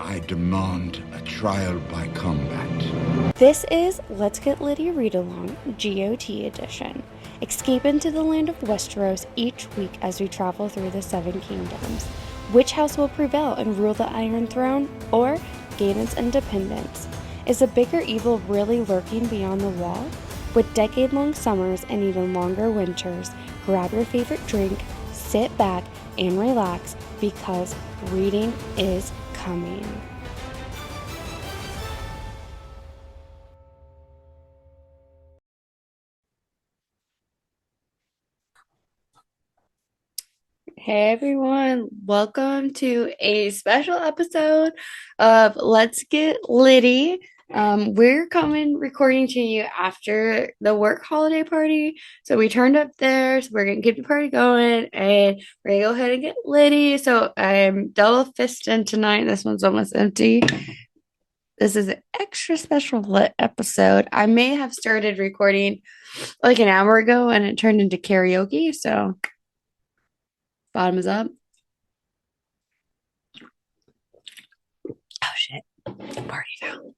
I demand a trial by combat. This is Let's Get Litty Read Along, GOT edition. Escape into the land of Westeros each week as we travel through the Seven Kingdoms. Which house will prevail and rule the Iron Throne, or gain its independence? Is a bigger evil really lurking beyond the wall? With decade-long summers and even longer winters, grab your favorite drink, sit back, and relax because reading is coming. Hey everyone, welcome to a special episode of Let's Get Litty. We're recording to you after the work holiday party. So we turned up there, so we're gonna get the party going and we're gonna go ahead and get litty. So I'm double fisting tonight. This one's almost empty. This is an extra special lit episode. I may have started recording like an hour ago and it turned into karaoke, so bottom is up. Oh shit. Party foul.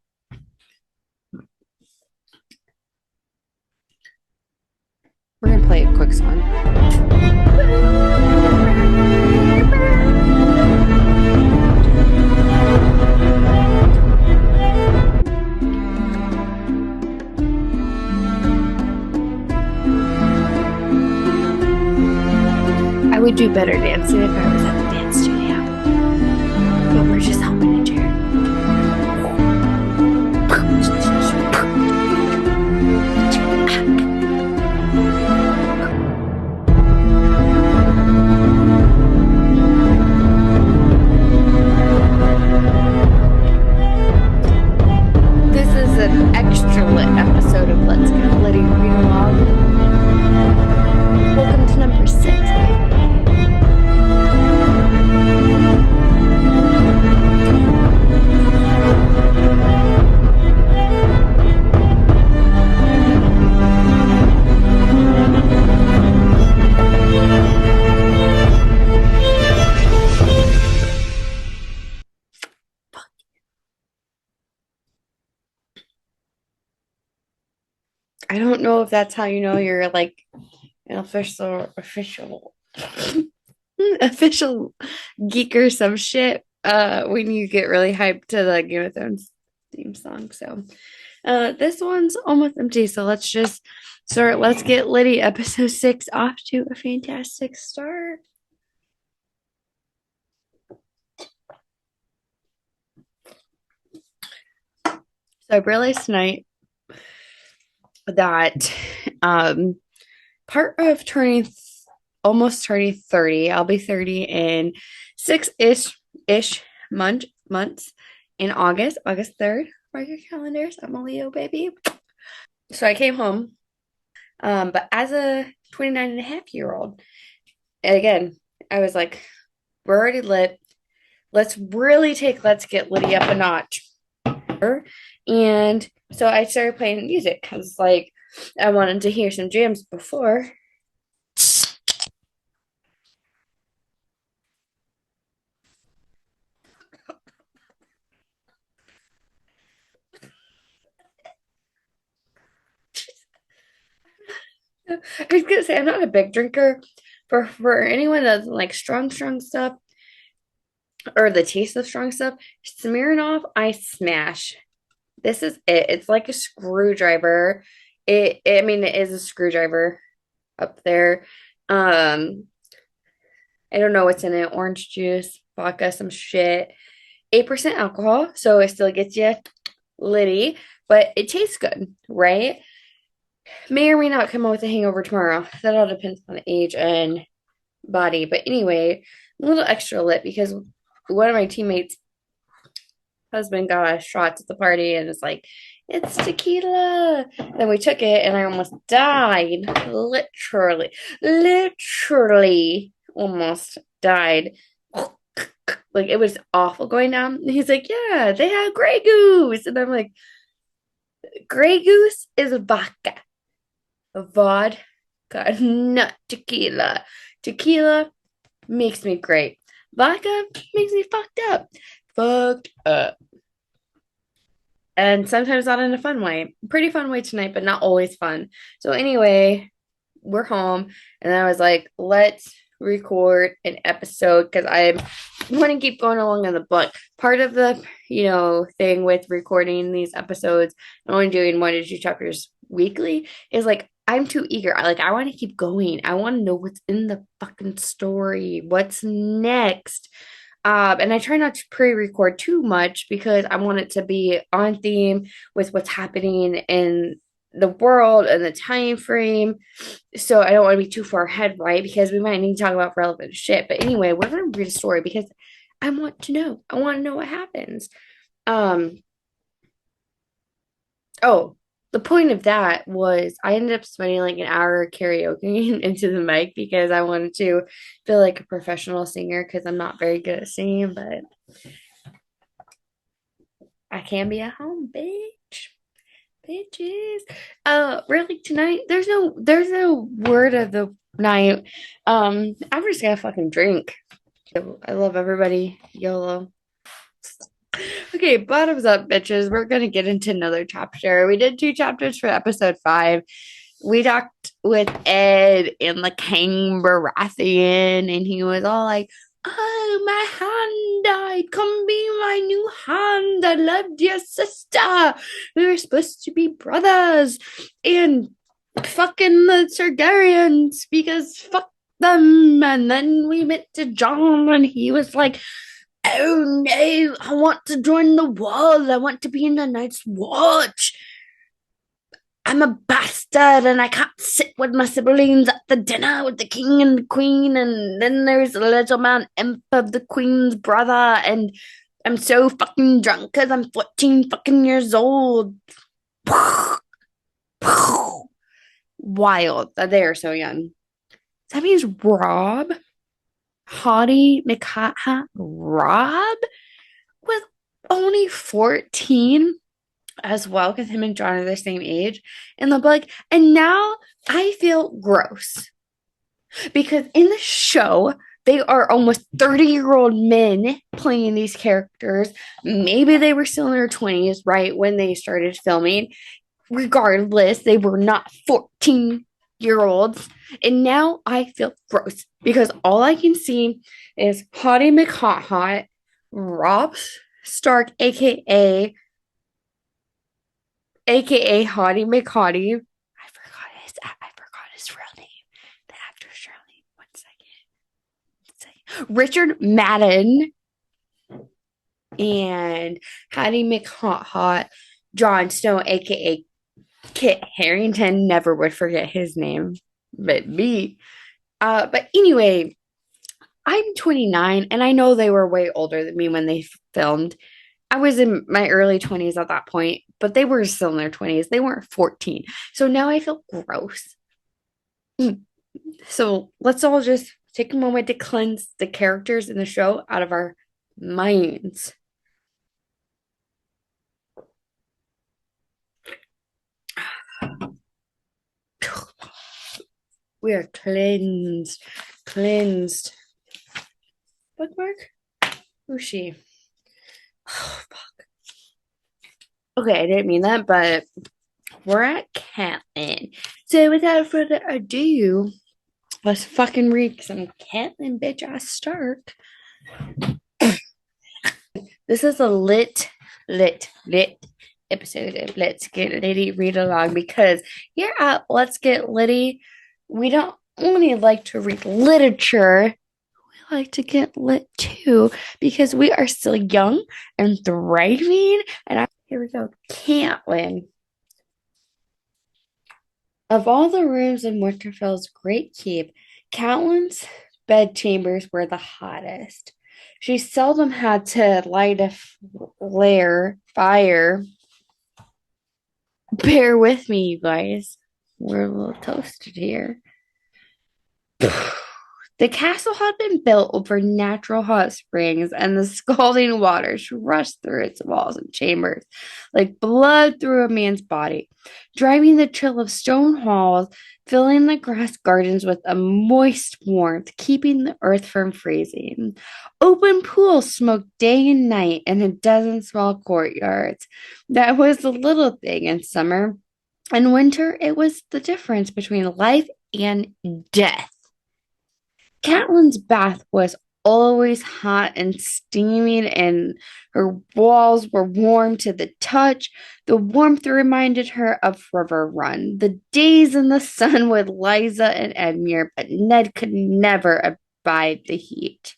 We're gonna play a quick song. I would do better dancing if I was at the dance studio. But we're just helping to Jared. This is an extra lit episode of Let's Get Litty Read Along. Welcome to number 6. I don't know if that's how you know you're like an official geek or some shit when you get really hyped to the Game of Thrones theme song. So this one's almost empty, so let's just start. Let's Get Litty episode 6 off to a fantastic start. So I realized tonight that part of almost turning 30, I'll be 30 in 6-ish months in August 3rd. Mark your calendars. I'm a Leo baby. So I came home, but as a 29 and a half year old, again, I was like, we're already lit. Let's Get Litty up a notch. And so I started playing music because, like, I wanted to hear some jams before. I was gonna say I'm not a big drinker. For anyone that doesn't like strong stuff or the taste of strong stuff, Smirnoff I smash. This is it. It's like a screwdriver. It is a screwdriver up there. I don't know what's in it. Orange juice, vodka, some shit. 8% alcohol, so it still gets you litty, but it tastes good, right? May or may not come out with a hangover tomorrow. That all depends on age and body. But anyway, I'm a little extra lit because one of my teammates' husband got us shots at the party and it's like, it's tequila. Then we took it and I almost died. Literally almost died. Like it was awful going down. And he's like, yeah, they have Grey Goose. And I'm like, Grey Goose is vodka. Vodka, not tequila. Tequila makes me great. Vodka makes me fucked up. fucked up. And sometimes not in a fun way. Pretty fun way tonight, but not always fun. So anyway, we're home, and I was like, let's record an episode because I want to keep going along in the book. Part of the thing with recording these episodes and only doing 1 to 2 chapters weekly is like I'm too eager. I want to keep going. I want to know what's in the fucking story. What's next? And I try not to pre-record too much because I want it to be on theme with what's happening in the world and the time frame. So I don't want to be too far ahead, right? Because we might need to talk about relevant shit. But anyway, we're gonna read a story because I want to know. I want to know what happens. Um, oh, the point of that was I ended up spending like an hour karaoke into the mic because I wanted to feel like a professional singer because I'm not very good at singing, but I can be at home, bitch. Bitches. Really tonight, there's no word of the night. I'm just gonna fucking drink. I love everybody. YOLO. Okay, bottoms up, bitches. We're gonna get into another chapter. We did 2 chapters for episode 5. We talked with Ed in the King Baratheon, and he was all like, "Oh, my hand died. Come be my new hand. I loved your sister. We were supposed to be brothers." And fucking the Targaryens because fuck them. And then we met to John, and he was like, "Oh no, I want to join the wall. I want to be in the Night's Watch. I'm a bastard and I can't sit with my siblings at the dinner with the king and the queen. And then there's the little man, imp of the queen's brother. And I'm so fucking drunk because I'm 14 fucking years old." Wild that they are so young. That means Rob, Hottie McHot, Rob was only 14 as well because him and John are the same age in the book. And now I feel gross because in the show, they are almost 30-year-old men playing these characters. Maybe they were still in their 20s, right, when they started filming. Regardless, they were not 14-year-olds. And now I feel gross because all I can see is Hottie McHot, Rob Stark, aka Hottie McHottie. I forgot his real name. The actor's real name. 1 second. Richard Madden and Hattie McHot, Jon Snow, aka Kit Harington. Never would forget his name, but me. But anyway, I'm 29, and I know they were way older than me when they filmed. I was in my early 20s at that point, but they were still in their 20s. They weren't 14. So now I feel gross. So let's all just take a moment to cleanse the characters in the show out of our minds. We are cleansed. Cleansed. Bookmark? Who's she? Oh, fuck. Okay, I didn't mean that, but we're at Catelyn. So without further ado, let's fucking read some Catelyn bitch ass Stark. This is a lit episode of Let's Get Litty read along because here at Let's Get Litty, we don't only like to read literature, we like to get lit too because we are still young and thriving. And here we go. Catelyn. Of all the rooms in Winterfell's great keep, Catelyn's bedchambers were the hottest. She seldom had to light a fire. Bear with me, you guys. We're a little toasted here. The castle had been built over natural hot springs, and the scalding waters rushed through its walls and chambers like blood through a man's body, driving the chill of stone halls, filling the grass gardens with a moist warmth, keeping the earth from freezing. Open pools smoked day and night in a dozen small courtyards. That was the little thing in summer. In winter, it was the difference between life and death. Catelyn's bath was always hot and steaming, and her walls were warm to the touch. The warmth reminded her of River Run, the days in the sun with Liza and Edmure, but Ned could never abide the heat.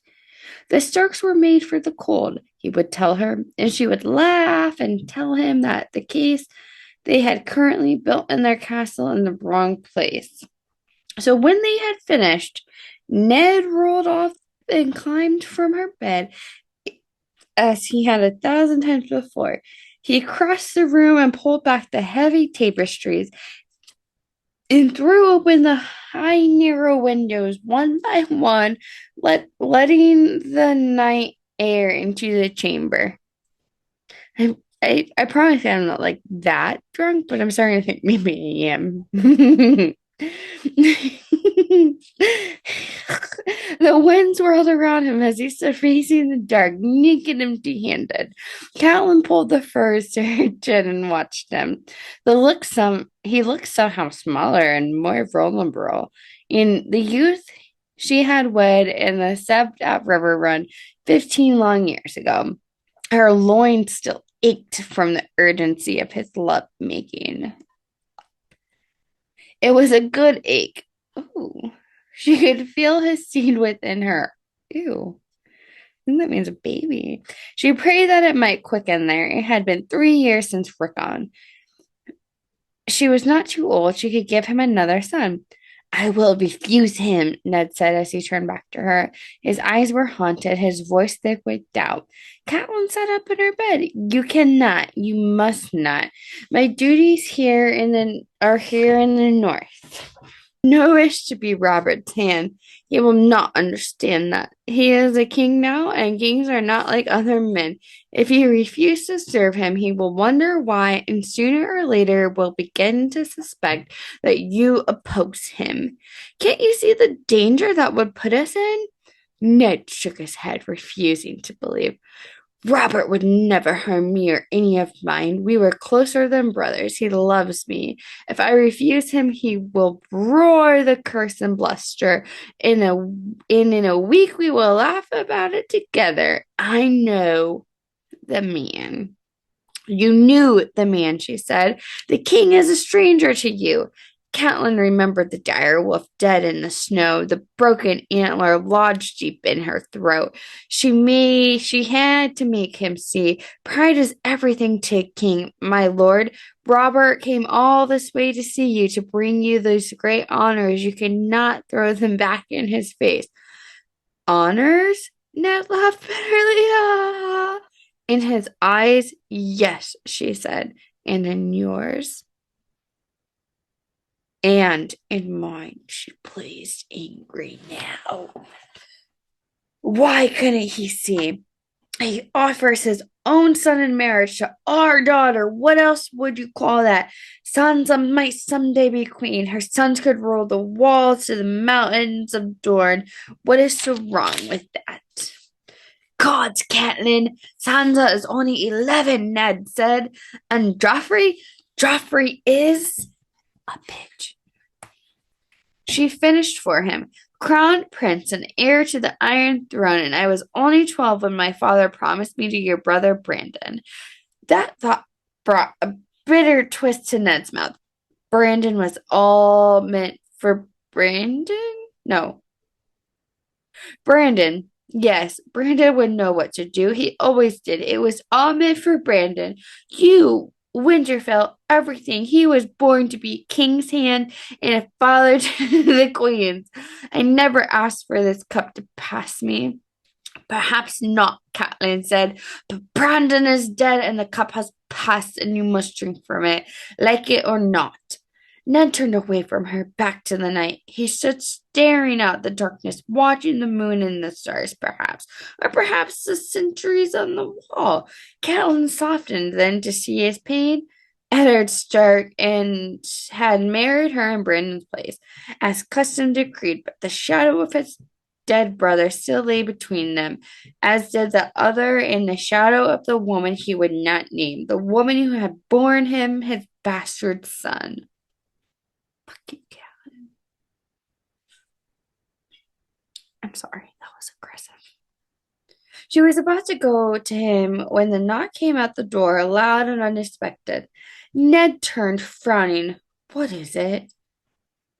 The Starks were made for the cold, he would tell her, and she would laugh and tell him that the case they had currently built in their castle in the wrong place. So when they had finished, Ned rolled off and climbed from her bed as he had 1,000 times before. He crossed the room and pulled back the heavy tapestries and threw open the high, narrow windows one by one, letting the night air into the chamber. I promise I'm not like that drunk, but I'm starting to think maybe I am. The wind swirled around him as he stood facing the dark, naked, empty-handed. Catelyn pulled the furs to her chin and watched him. He looked somehow smaller and more vulnerable. In the youth she had wed in the sept at River Run 15 long years ago, her loins still ached from the urgency of his love making. It was a good ache. Ooh. She could feel his seed within her. Ew. I think that means a baby. She prayed that it might quicken there. It had been 3 years since Rickon. She was not too old. She could give him another son. I will refuse him, Ned said as he turned back to her. His eyes were haunted, his voice thick with doubt. Catelyn sat up in her bed. You cannot. You must not. My duties are here in the north. No wish to be Robert's hand. He will not understand that. He is a king now, and kings are not like other men. If you refuse to serve him, he will wonder why, and sooner or later will begin to suspect that you oppose him. Can't you see the danger that would put us in? Ned shook his head, refusing to believe. Robert would never harm me or any of mine. We were closer than brothers. He loves me. If I refuse him, he will roar the curse and bluster. In a week, we will laugh about it together. I know the man. You knew the man, she said. The king is a stranger to you. Catelyn remembered the dire wolf dead in the snow, the broken antler lodged deep in her throat. She had to make him see. Pride is everything to a king, my lord. Robert came all this way to see you, to bring you those great honors. You cannot throw them back in his face. Honors? Ned laughed bitterly. Ah. In his eyes, yes, she said, and in yours. And in mine, she blazed angry now. Why couldn't he see? He offers his own son in marriage to our daughter. What else would you call that? Sansa might someday be queen. Her sons could rule the walls to the mountains of Dorne. What is so wrong with that? Gods, Catelyn, Sansa is only 11, Ned said. And Joffrey is a bitch. She finished for him, crowned prince and heir to the Iron Throne, and I was only 12 when my father promised me to your brother Brandon. That thought brought a bitter twist to Ned's mouth. Brandon was all meant for Brandon? No. Brandon. Yes, Brandon would know what to do. He always did. It was all meant for Brandon. You, Winterfell, everything. He was born to be king's hand and a father to the queens. I never asked for this cup to pass me. Perhaps not, Catelyn said, but Brandon is dead and the cup has passed and you must drink from it, like it or not. Ned turned away from her, back to the night. He stood staring out the darkness, watching the moon and the stars, perhaps, or perhaps the sentries on the wall. Catelyn softened then to see his pain. Eddard Stark and had married her in Brandon's place, as custom decreed, but the shadow of his dead brother still lay between them, as did the other in the shadow of the woman he would not name, the woman who had borne him his bastard son. Fucking Catelyn. I'm sorry, that was aggressive. She was about to go to him when the knock came at the door, loud and unexpected. Ned turned, frowning. What is it?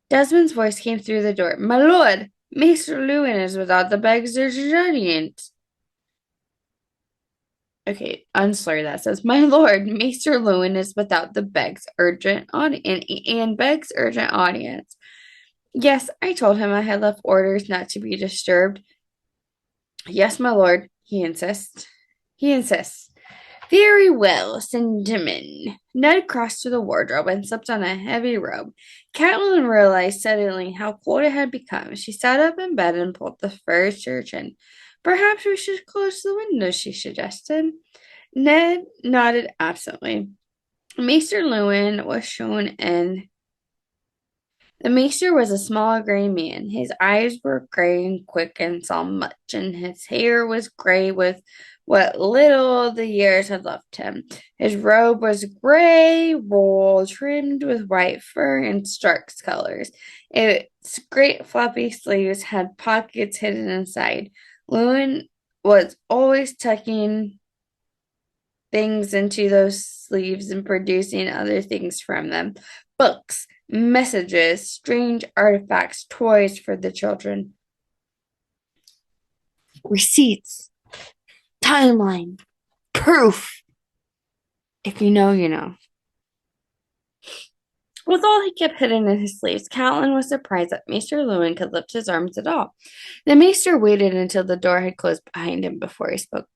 Desmond's voice came through the door. My lord, Maester Lewin is without the beg's audience. Okay, unslur that says, my lord, Maester Lewin is without the beg's urgent audience. Yes, I told him I had left orders not to be disturbed. Yes, my lord, he insists. Very well, send him in. Ned crossed to the wardrobe and slipped on a heavy robe. Catelyn realized suddenly how cold it had become. She sat up in bed and pulled the furniture in. Perhaps we should close the window, she suggested. Ned nodded absently. Maester Lewin was shown in. The maester was a small gray man. His eyes were gray and quick and saw much, and his hair was gray with what little the years had left him. His robe was gray wool trimmed with white fur and Stark's colors. Its great floppy sleeves had pockets hidden inside. Lewin was always tucking things into those sleeves and producing other things from them. Books, messages, strange artifacts, toys for the children. Receipts, timeline, proof. If you know, you know. With all he kept hidden in his sleeves, Catelyn was surprised that Maester Lewin could lift his arms at all. The maester waited until the door had closed behind him before he spoke.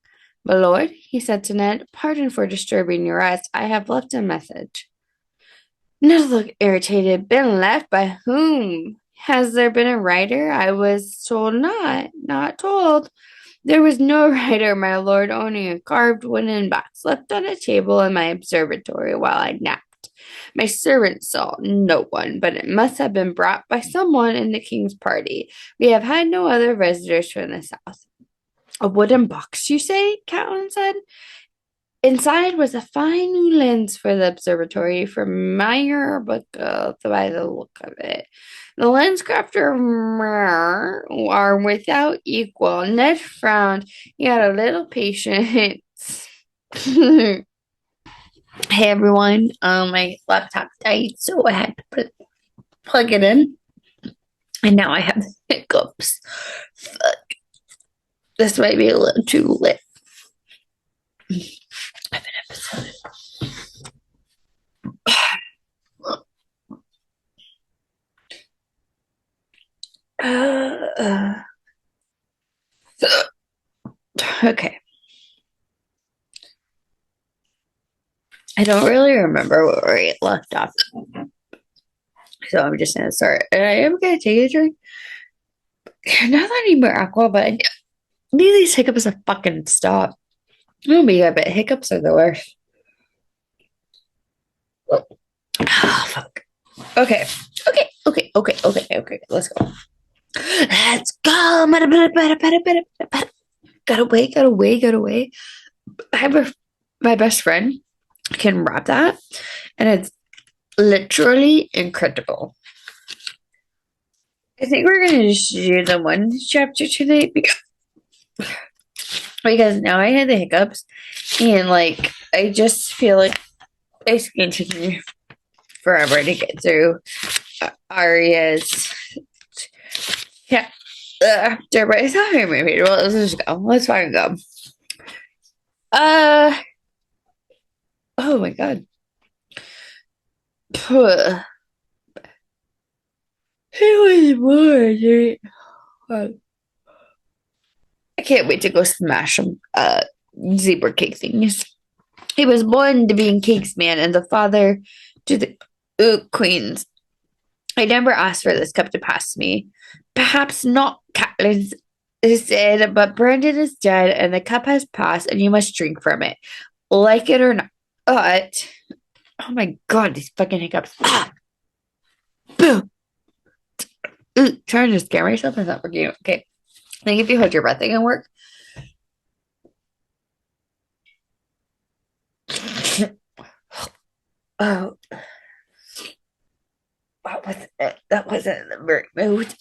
My lord, he said to Ned, pardon for disturbing your rest. I have left a message. Ned looked irritated. Been left by whom? Has there been a writer? I was told not told. There was no writer, my lord, only a carved wooden box left on a table in my observatory while I napped. My servant saw no one, but it must have been brought by someone in the king's party. We have had no other visitors from the south. A wooden box, you say? Catelyn said. Inside was a fine new lens for the observatory from Meyer book by the look of it. The lens crafter are without equal. Ned frowned. He had a little patience. Hey everyone, my laptop died, so I had to plug it in, and now I have hiccups. Fuck. This might be a little too lit. Of an episode. Okay. I don't really remember where we left off. So I'm just going to start. And I am going to take a drink. Not that I need more alcohol, but I need these hiccups to fucking stop. Oh my god, but hiccups are the worst. Oh, fuck. Okay. Let's go. Got away. I have my best friend can rap that, and it's literally incredible. I think we're gonna just do the one chapter tonight because now I had the hiccups, and like I just feel like it's gonna take me forever to get through Arya's chapter, but it's not very movie. Well, let's just go. Let's fucking go. Oh my god. He was born. I can't wait to go smash some zebra cake things. He was born to being Cakes Man and the father to the queens. I never asked for this cup to pass me. Perhaps not, Catelyn said, but Brandon is dead and the cup has passed and you must drink from it, like it or not. But, oh my god, these fucking hiccups. Ah! Boom! Trying to scare myself is not working. Okay. I think if you hold your breath, it can work. Oh, what was it? That wasn't the right mood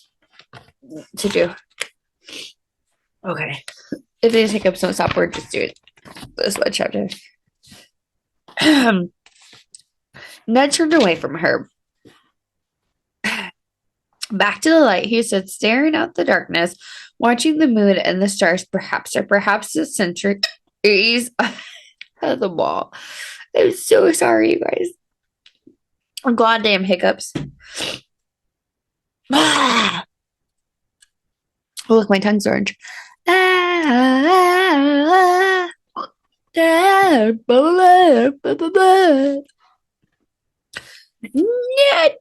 to do. Okay. If these hiccups don't stop, we're just doing this one chapter. Ned turned away from her. Back to the light, he stood staring out the darkness, watching the moon and the stars, perhaps, or perhaps the centuries of the wall. I'm so sorry, you guys. Goddamn hiccups. Ah! Oh, look, my tongue's orange. Ned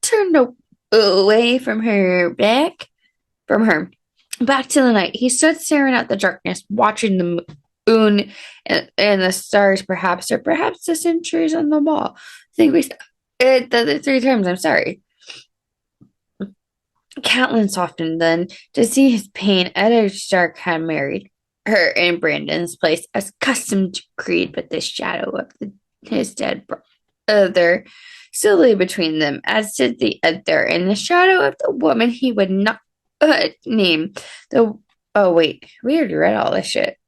turned away from her, back to the night. He stood staring at the darkness, watching the moon and the stars, perhaps, or perhaps the centuries on the wall. I think we said it the other 3 times. I'm sorry. Catelyn softened then to see his pain. Eddard Stark had married her in Brandon's place, as custom decreed, but the shadow of his dead brother still lay between them, as did the other, and the shadow of the woman he would not name. Oh wait, we already read all this shit.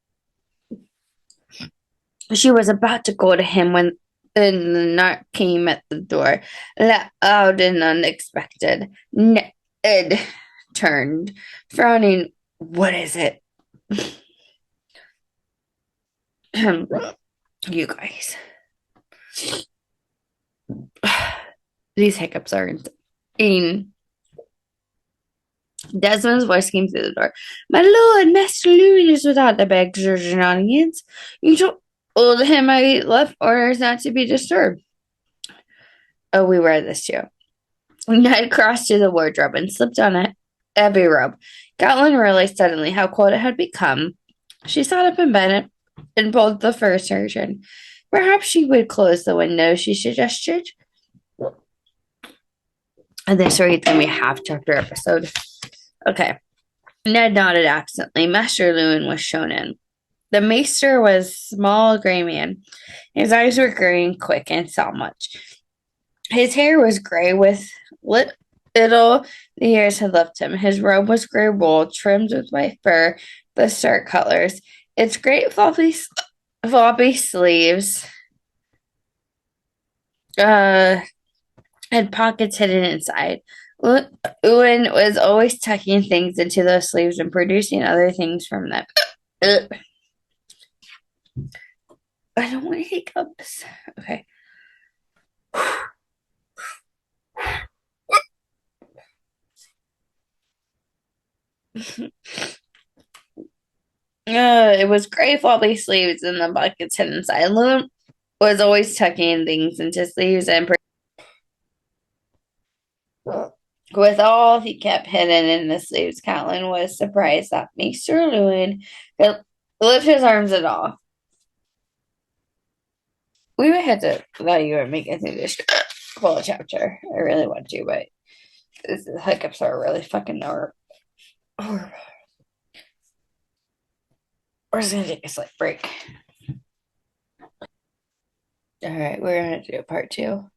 She was about to go to him when the knock came at the door, loud and unexpected. Ned turned, frowning. What is it? You guys. These hiccups are insane. Desmond's voice came through the door. My lord, Master Louis is without the bags or shenanigans. You told him I left orders not to be disturbed. Oh, we read this too. Ned crossed to the wardrobe and slipped on a heavy robe. Catelyn realized suddenly how cold it had become. She sat up in bed and pulled the fur curtain. Perhaps she would close the window, she suggested. And this reads going to be a half chapter episode. Okay. Ned nodded absently. Master Lewin was shown in. The maester was a small gray man. His eyes were gray and quick and saw much. His hair was gray with little the years had left him. His robe was gray wool, trimmed with white fur, the Stark colors. Its great floppy sleeves had pockets hidden inside. Ewan was always tucking things into those sleeves and producing other things from them. I don't want hiccups. Okay. It was gray floppy sleeves and the buckets hidden inside. Loon was always tucking things into sleeves and with all he kept hidden in the sleeves. Catelyn was surprised that Maester Lewin could lift his arms at all. We might have to let you make it through this whole chapter. I really want to, but the hiccups are really fucking horrible. We're just gonna take a slight break. All right, we're gonna do part 2.